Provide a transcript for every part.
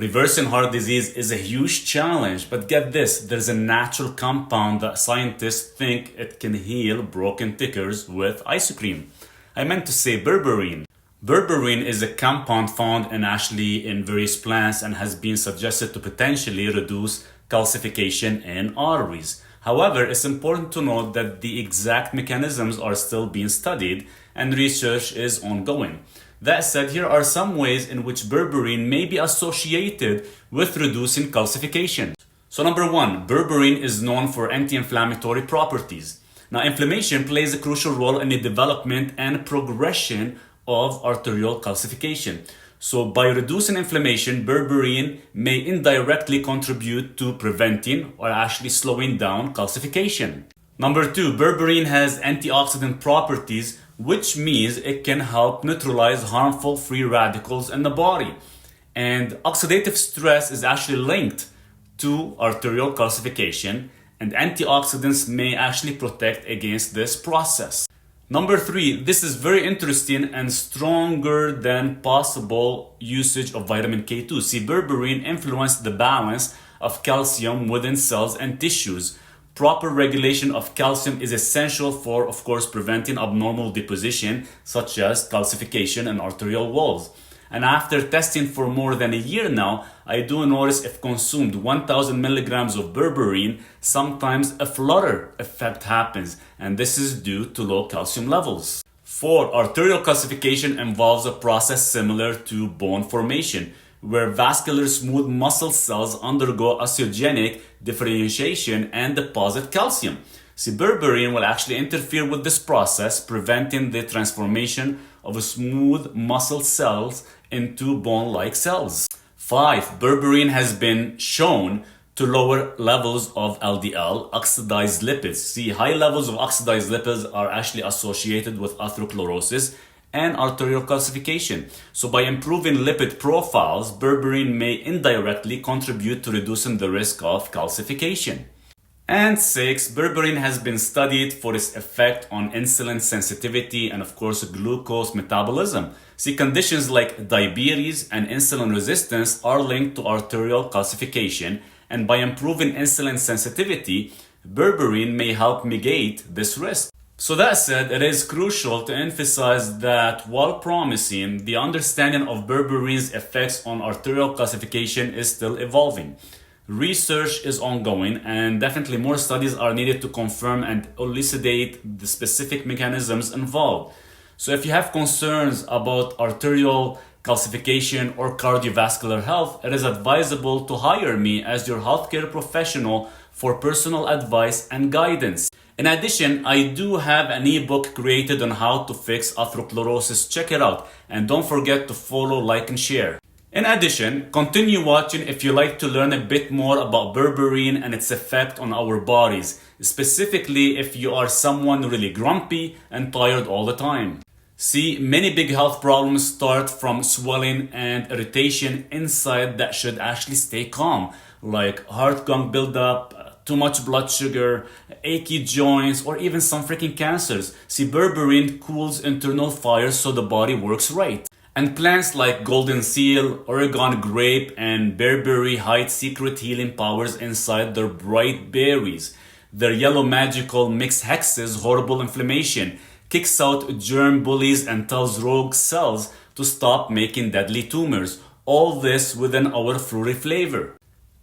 Reversing heart disease is a huge challenge, but get this, there's a natural compound that scientists think it can heal broken tickers with ice cream. I meant to say berberine. Berberine is a compound found in various plants and has been suggested to potentially reduce calcification in arteries. However, it's important to note that the exact mechanisms are still being studied and research is ongoing. That said, here are some ways in which berberine may be associated with reducing calcification. So number one, berberine is known for anti-inflammatory properties. Now, inflammation plays a crucial role in the development and progression of arterial calcification. So by reducing inflammation, berberine may indirectly contribute to preventing or actually slowing down calcification. Number two, berberine has antioxidant properties, which means it can help neutralize harmful free radicals in the body. And oxidative stress is actually linked to arterial calcification, and antioxidants may actually protect against this process. Number three, this is very interesting and stronger than possible usage of vitamin K2. See, berberine influences the balance of calcium within cells and tissues. Proper regulation of calcium is essential for, of course, preventing abnormal deposition such as calcification in arterial walls. And after testing for more than a year now, I do notice if consumed 1000 milligrams of berberine, sometimes a flutter effect happens, and this is due to low calcium levels. 4. Arterial calcification involves a process similar to bone formation, where vascular smooth muscle cells undergo osteogenic differentiation and deposit calcium. See, berberine will actually interfere with this process, preventing the transformation of smooth muscle cells into bone-like cells. 5. Berberine has been shown to lower levels of LDL, oxidized lipids. See, high levels of oxidized lipids are actually associated with atherosclerosis and arterial calcification. So by improving lipid profiles, berberine may indirectly contribute to reducing the risk of calcification. And 6, berberine has been studied for its effect on insulin sensitivity and of course glucose metabolism. See, conditions like diabetes and insulin resistance are linked to arterial calcification, and by improving insulin sensitivity, berberine may help mitigate this risk. So that said, it is crucial to emphasize that while promising, the understanding of berberine's effects on arterial calcification is still evolving. Research is ongoing, and definitely more studies are needed to confirm and elucidate the specific mechanisms involved. So if you have concerns about arterial calcification or cardiovascular health, it is advisable to hire me as your healthcare professional for personal advice and guidance. In addition, I do have an ebook created on how to fix atherosclerosis. Check it out, and don't forget to follow, like, and share. In addition, continue watching if you like to learn a bit more about berberine and its effect on our bodies, specifically if you are someone really grumpy and tired all the time. See, many big health problems start from swelling and irritation inside that should actually stay calm, like heart gunk buildup, too much blood sugar, achy joints, or even some freaking cancers. See, berberine cools internal fires so the body works right. And plants like golden seal, Oregon grape, and bearberry hide secret healing powers inside their bright berries. Their yellow magical mix hexes horrible inflammation, kicks out germ bullies, and tells rogue cells to stop making deadly tumors. All this within our fruity flavor.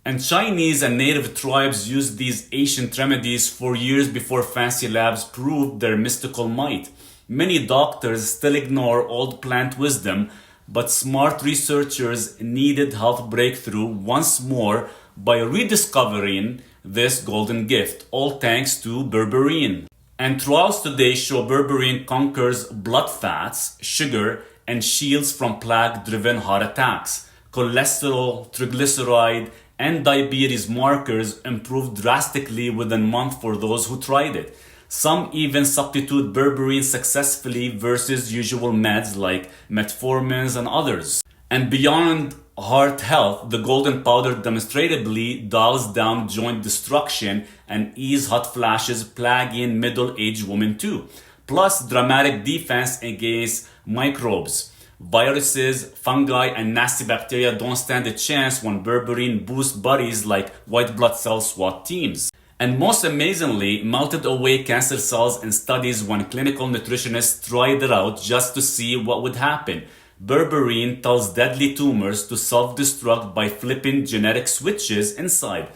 And Chinese and native tribes used these ancient remedies for years before fancy labs proved their mystical might. Many doctors still ignore old plant wisdom, but smart researchers needed health breakthrough once more by rediscovering this golden gift, all thanks to berberine. And trials today show berberine conquers blood fats, sugar, and shields from plaque-driven heart attacks. Cholesterol, triglyceride, and diabetes markers improved drastically within a month for those who tried it. Some even substitute berberine successfully versus usual meds like metformins and others. And beyond heart health, the golden powder demonstrably dials down joint destruction and ease hot flashes plaguing middle-aged women too. Plus dramatic defense against microbes. Viruses, fungi, and nasty bacteria don't stand a chance when berberine boosts bodies like white blood cell SWAT teams. And most amazingly, melted away cancer cells in studies when clinical nutritionists tried it out just to see what would happen. Berberine tells deadly tumors to self-destruct by flipping genetic switches inside,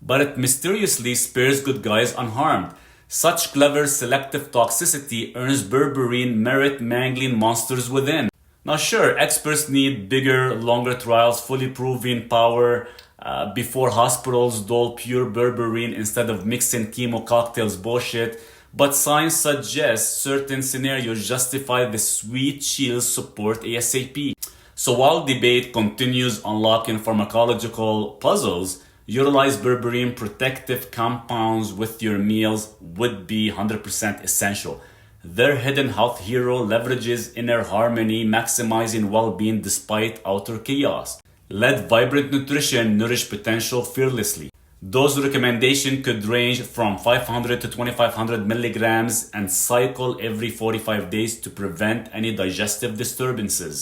but it mysteriously spares good guys unharmed. Such clever selective toxicity earns berberine merit mangling monsters within. Now sure, experts need bigger, longer trials fully proving power before hospitals dole pure berberine instead of mixing chemo cocktails bullshit, but science suggests certain scenarios justify the sweet shield support ASAP. So while debate continues unlocking pharmacological puzzles, utilize berberine protective compounds with your meals would be 100% essential. Their hidden health hero leverages inner harmony, maximizing well-being despite outer chaos. Let vibrant nutrition nourish potential fearlessly. Dose recommendation could range from 500 to 2500 milligrams and cycle every 45 days to prevent any digestive disturbances.